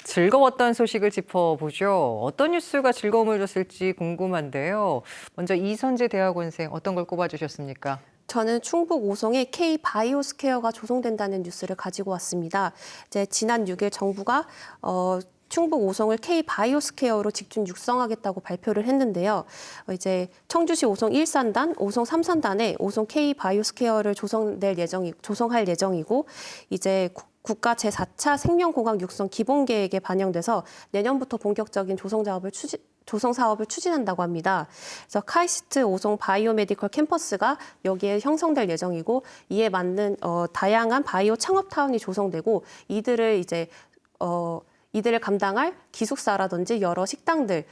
즐거웠던 소식을 짚어보죠. 어떤 뉴스가 즐거움을 줬을지 궁금한데요. 먼저 이선재 대학원생 어떤 걸 꼽아주셨습니까? 저는 충북 오송에 K 바이오스퀘어가 조성된다는 뉴스를 가지고 왔습니다. 이제 지난 6일 정부가 충북 오송을 K 바이오스퀘어로 직접 육성하겠다고 발표를 했는데요. 이제 청주시 오송 1산단, 오송 3산단에 오송 K 바이오스퀘어를 조성할 예정이고 이제 국가 제4차 생명공학 육성 기본계획에 반영돼서 내년부터 본격적인 조성 사업을 추진한다고 합니다. 그래서 카이스트 오송 바이오메디컬 캠퍼스가 여기에 형성될 예정이고 이에 맞는 다양한 바이오 창업타운이 조성되고 이들을 감당할 기숙사라든지 여러 식당들이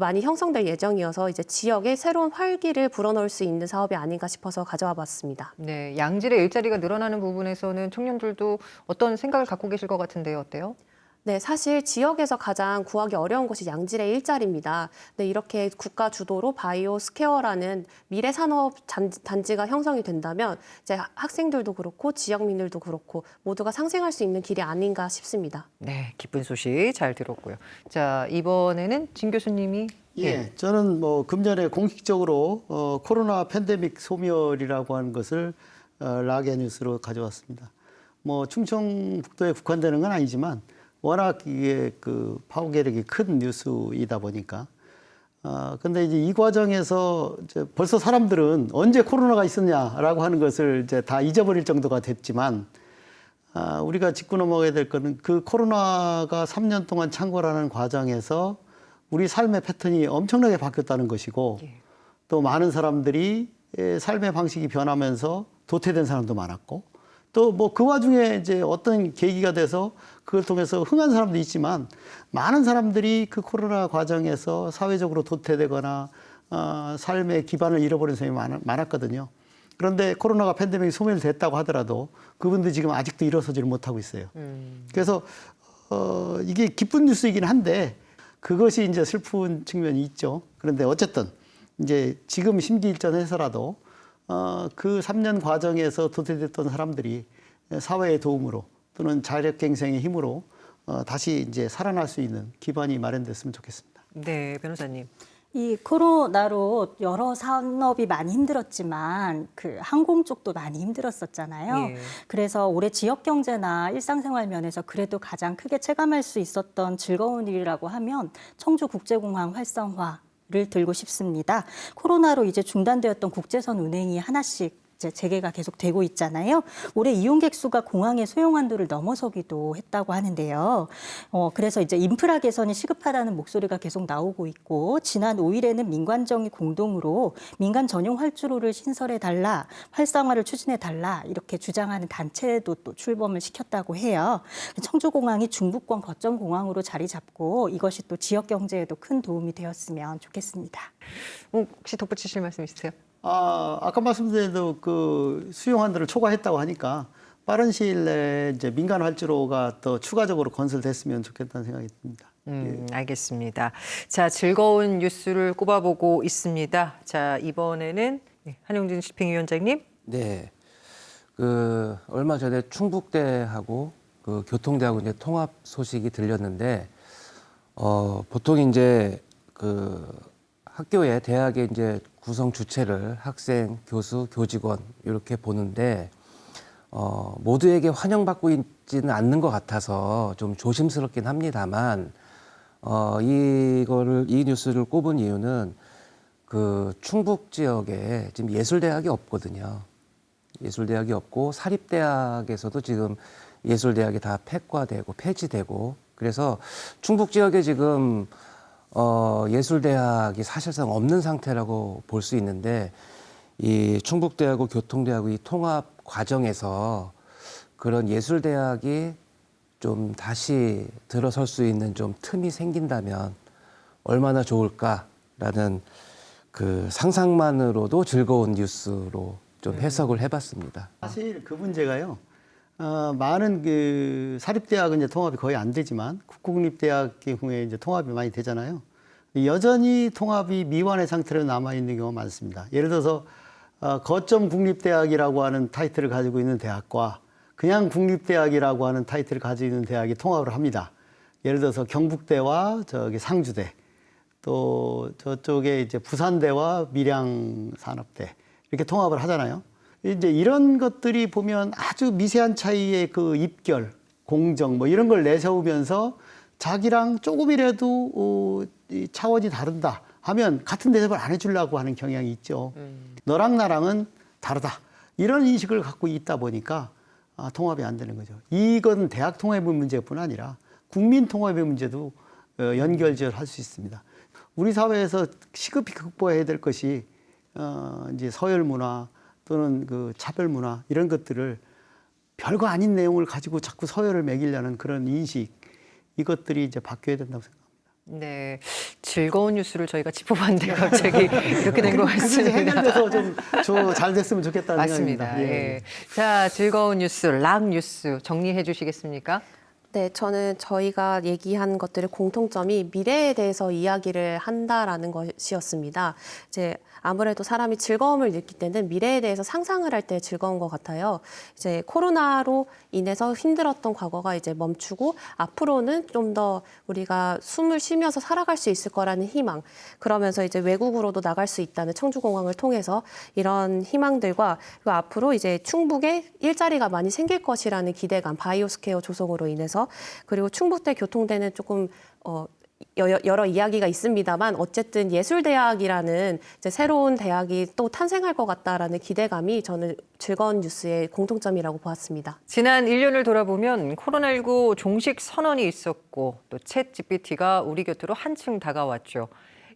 많이 형성될 예정이어서 이제 지역에 새로운 활기를 불어넣을 수 있는 사업이 아닌가 싶어서 가져와 봤습니다. 네, 양질의 일자리가 늘어나는 부분에서는 청년들도 어떤 생각을 갖고 계실 것 같은데요. 어때요? 네, 사실 지역에서 가장 구하기 어려운 것이 양질의 일자리입니다. 네, 이렇게 국가 주도로 바이오스퀘어라는 미래 산업 단지가 형성이 된다면 이제 학생들도 그렇고 지역민들도 그렇고 모두가 상생할 수 있는 길이 아닌가 싶습니다. 네, 기쁜 소식 잘 들었고요. 자, 이번에는 진 교수님이 예, 저는 뭐 금년에 공식적으로 코로나 팬데믹 소멸이라고 하는 것을 락의 뉴스로 가져왔습니다. 뭐 충청북도에 국한되는 건 아니지만 워낙 이게 그 파고계력이 큰 뉴스이다 보니까 근데 이제 이 과정에서 이제 벌써 사람들은 언제 코로나가 있었냐라고 하는 것을 이제 다 잊어버릴 정도가 됐지만 우리가 짚고 넘어가야 될 거는 그 코로나가 3년 동안 창궐하는 과정에서 우리 삶의 패턴이 엄청나게 바뀌었다는 것이고 또 많은 사람들이 삶의 방식이 변하면서 도태된 사람도 많았고 또 뭐 그 와중에 이제 어떤 계기가 돼서 그걸 통해서 흥한 사람도 있지만 많은 사람들이 그 코로나 과정에서 사회적으로 도태되거나 삶의 기반을 잃어버린 사람이 많았거든요. 그런데 코로나가 팬데믹이 소멸됐다고 하더라도 그분들이 지금 아직도 일어서지를 못하고 있어요. 그래서 이게 기쁜 뉴스이긴 한데 그것이 이제 슬픈 측면이 있죠. 그런데 어쨌든 이제 지금 심기일전해서라도 그 3년 과정에서 도태됐던 사람들이 사회의 도움으로 또는 자력갱생의 힘으로 다시 이제 살아날 수 있는 기반이 마련됐으면 좋겠습니다. 네, 변호사님. 이 코로나로 여러 산업이 많이 힘들었지만 그 항공 쪽도 많이 힘들었었잖아요. 예. 그래서 올해 지역 경제나 일상생활 면에서 그래도 가장 크게 체감할 수 있었던 즐거운 일이라고 하면 청주국제공항 활성화를 들고 싶습니다. 코로나로 이제 중단되었던 국제선 운행이 하나씩 이제 재개가 계속 되고 있잖아요. 올해 이용객 수가 공항의 소용 한도를 넘어서기도 했다고 하는데요. 그래서 이제 인프라 개선이 시급하다는 목소리가 계속 나오고 있고 지난 5일에는 민관정이 공동으로 민간 전용 활주로를 신설해 달라, 활성화를 추진해 달라 이렇게 주장하는 단체도 또 출범을 시켰다고 해요. 청주공항이 중부권 거점 공항으로 자리 잡고 이것이 또 지역 경제에도 큰 도움이 되었으면 좋겠습니다. 혹시 덧붙이실 말씀 있으세요? 아까 말씀드린 대로 그 수용 한도를 초과했다고 하니까 빠른 시일 내에 이제 민간 활주로가 더 추가적으로 건설됐으면 좋겠다는 생각이 듭니다. 알겠습니다. 자, 즐거운 뉴스를 꼽아보고 있습니다. 자, 이번에는 한용진 집행위원장님. 네. 그 얼마 전에 충북대하고 그 교통대하고 이제 통합 소식이 들렸는데 보통 이제 그 학교에 대학의 이제 구성 주체를 학생, 교수, 교직원 이렇게 보는데 모두에게 환영받고 있지는 않는 것 같아서 좀 조심스럽긴 합니다만 이 뉴스를 꼽은 이유는 그 충북 지역에 지금 예술대학이 없거든요. 예술대학이 없고 사립대학에서도 지금 예술대학이 다 폐과되고 폐지되고 그래서 충북 지역에 지금 예술대학이 사실상 없는 상태라고 볼 수 있는데 이 충북대하고 교통대하고 이 통합 과정에서 그런 예술대학이 좀 다시 들어설 수 있는 좀 틈이 생긴다면 얼마나 좋을까라는 그 상상만으로도 즐거운 뉴스로 좀 해석을 해봤습니다. 사실 그 문제가요. 많은 그 사립대학은 이제 통합이 거의 안 되지만 국공립대학 경우에 이제 통합이 많이 되잖아요. 여전히 통합이 미완의 상태로 남아 있는 경우가 많습니다. 예를 들어서 거점 국립대학이라고 하는 타이틀을 가지고 있는 대학과 그냥 국립대학이라고 하는 타이틀을 가지고 있는 대학이 통합을 합니다. 예를 들어서 경북대와 저기 상주대, 또 저쪽에 이제 부산대와 밀양산업대 이렇게 통합을 하잖아요. 이제 이런 것들이 보면 아주 미세한 차이의 그 입결, 공정 뭐 이런 걸 내세우면서 자기랑 조금이라도 이 차원이 다른다 하면 같은 대접을 안 해주려고 하는 경향이 있죠. 너랑 나랑은 다르다. 이런 인식을 갖고 있다 보니까 통합이 안 되는 거죠. 이건 대학 통합의 문제뿐 아니라 국민 통합의 문제도 연결지어할 수 있습니다. 우리 사회에서 시급히 극복해야 될 것이 이제 서열 문화 또는 그 차별 문화 이런 것들을 별거 아닌 내용을 가지고 자꾸 서열을 매기려는 그런 인식 이것들이 이제 바뀌어야 된다고 생각합니다. 네, 즐거운 뉴스를 저희가 짚어봤는데 갑자기 이렇게 된 것 그것이 같습니다. 해결돼서 좀 잘 됐으면 좋겠다는 맞습니다. 생각입니다. 예. 자, 즐거운 뉴스, 락 뉴스 정리해 주시겠습니까? 네, 저는 저희가 얘기한 것들의 공통점이 미래에 대해서 이야기를 한다라는 것이었습니다. 이제 아무래도 사람이 즐거움을 느낄 때는 미래에 대해서 상상을 할 때 즐거운 것 같아요. 이제 코로나로 인해서 힘들었던 과거가 이제 멈추고 앞으로는 좀 더 우리가 숨을 쉬면서 살아갈 수 있을 거라는 희망. 그러면서 이제 외국으로도 나갈 수 있다는 청주공항을 통해서 이런 희망들과 그리고 앞으로 이제 충북에 일자리가 많이 생길 것이라는 기대감, 바이오스퀘어 조성으로 인해서 그리고 충북대 교통대는 조금 여러 이야기가 있습니다만 어쨌든 예술대학이라는 이제 새로운 대학이 또 탄생할 것 같다라는 기대감이 저는 즐거운 뉴스의 공통점이라고 보았습니다. 지난 1년을 돌아보면 코로나19 종식 선언이 있었고 또 챗 GPT가 우리 곁으로 한층 다가왔죠.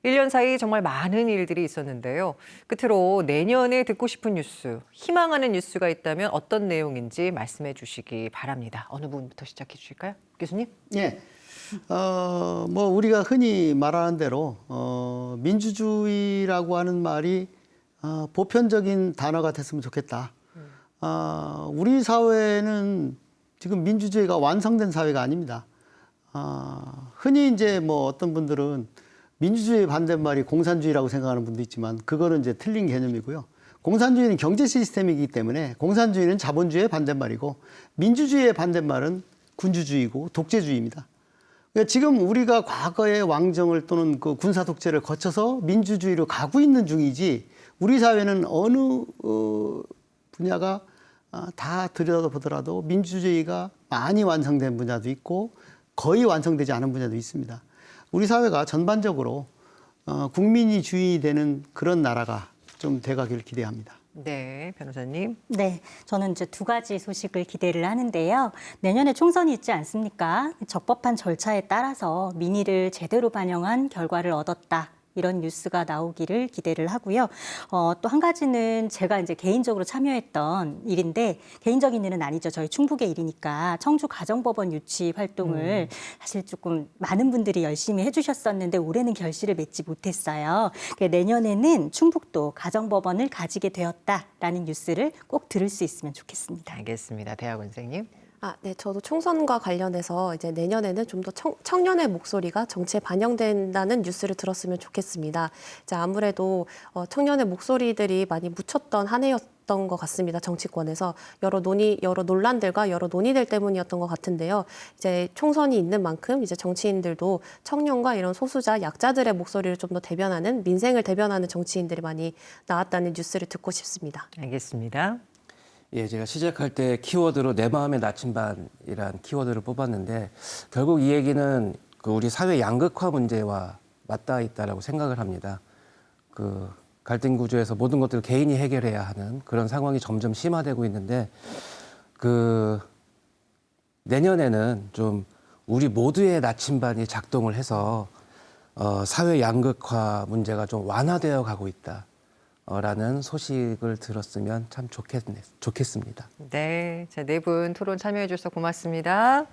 1년 사이 정말 많은 일들이 있었는데요. 끝으로 내년에 듣고 싶은 뉴스, 희망하는 뉴스가 있다면 어떤 내용인지 말씀해 주시기 바랍니다. 어느 부분부터 시작해 주실까요? 교수님? 예. 뭐 우리가 흔히 말하는 대로 민주주의라고 하는 말이 보편적인 단어가 됐으면 좋겠다. 우리 사회는 지금 민주주의가 완성된 사회가 아닙니다. 흔히 이제 뭐 어떤 분들은 민주주의 반대말이 공산주의라고 생각하는 분도 있지만 그거는 이제 틀린 개념이고요. 공산주의는 경제 시스템이기 때문에 공산주의는 자본주의의 반대말이고 민주주의의 반대말은 군주주의고 독재주의입니다. 그러니까 지금 우리가 과거의 왕정을 또는 그 군사 독재를 거쳐서 민주주의로 가고 있는 중이지 우리 사회는 어느 분야가 다 들여다보더라도 민주주의가 많이 완성된 분야도 있고 거의 완성되지 않은 분야도 있습니다. 우리 사회가 전반적으로 국민이 주인이 되는 그런 나라가 좀 돼가기를 기대합니다. 네, 변호사님. 네, 저는 이제 두 가지 소식을 기대를 하는데요. 내년에 총선이 있지 않습니까? 적법한 절차에 따라서 민의를 제대로 반영한 결과를 얻었다. 이런 뉴스가 나오기를 기대를 하고요. 또 한 가지는 제가 이제 개인적으로 참여했던 일인데 개인적인 일은 아니죠. 저희 충북의 일이니까 청주 가정법원 유치 활동을 사실 조금 많은 분들이 열심히 해주셨었는데 올해는 결실을 맺지 못했어요. 내년에는 충북도 가정법원을 가지게 되었다라는 뉴스를 꼭 들을 수 있으면 좋겠습니다. 알겠습니다. 대학원생님. 네, 저도 총선과 관련해서 이제 내년에는 좀 더 청년의 목소리가 정치에 반영된다는 뉴스를 들었으면 좋겠습니다. 이제 아무래도 청년의 목소리들이 많이 묻혔던 한 해였던 것 같습니다. 정치권에서 여러 논란들과 여러 논의들 때문이었던 것 같은데요. 이제 총선이 있는 만큼 이제 정치인들도 청년과 이런 소수자, 약자들의 목소리를 좀 더 대변하는 민생을 대변하는 정치인들이 많이 나왔다는 뉴스를 듣고 싶습니다. 알겠습니다. 예, 제가 시작할 때 키워드로 내 마음의 나침반이란 키워드를 뽑았는데 결국 이 얘기는 그 우리 사회 양극화 문제와 맞닿아 있다라고 생각을 합니다. 그 갈등 구조에서 모든 것들을 개인이 해결해야 하는 그런 상황이 점점 심화되고 있는데 그 내년에는 좀 우리 모두의 나침반이 작동을 해서 사회 양극화 문제가 좀 완화되어 가고 있다. 라는 소식을 들었으면 참 좋겠습니다. 네, 자, 네 분 토론 참여해 주셔서 고맙습니다.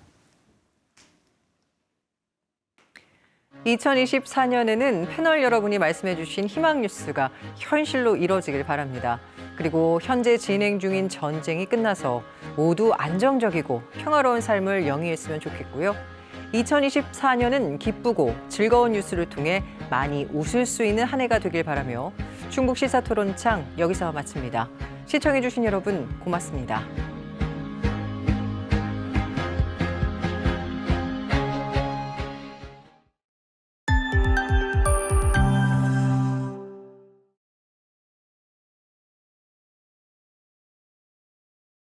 2024년에는 패널 여러분이 말씀해 주신 희망 뉴스가 현실로 이뤄지길 바랍니다. 그리고 현재 진행 중인 전쟁이 끝나서 모두 안정적이고 평화로운 삶을 영위했으면 좋겠고요. 2024년은 기쁘고 즐거운 뉴스를 통해 많이 웃을 수 있는 한 해가 되길 바라며 충북 시사토론창 여기서 마칩니다. 시청해주신 여러분 고맙습니다.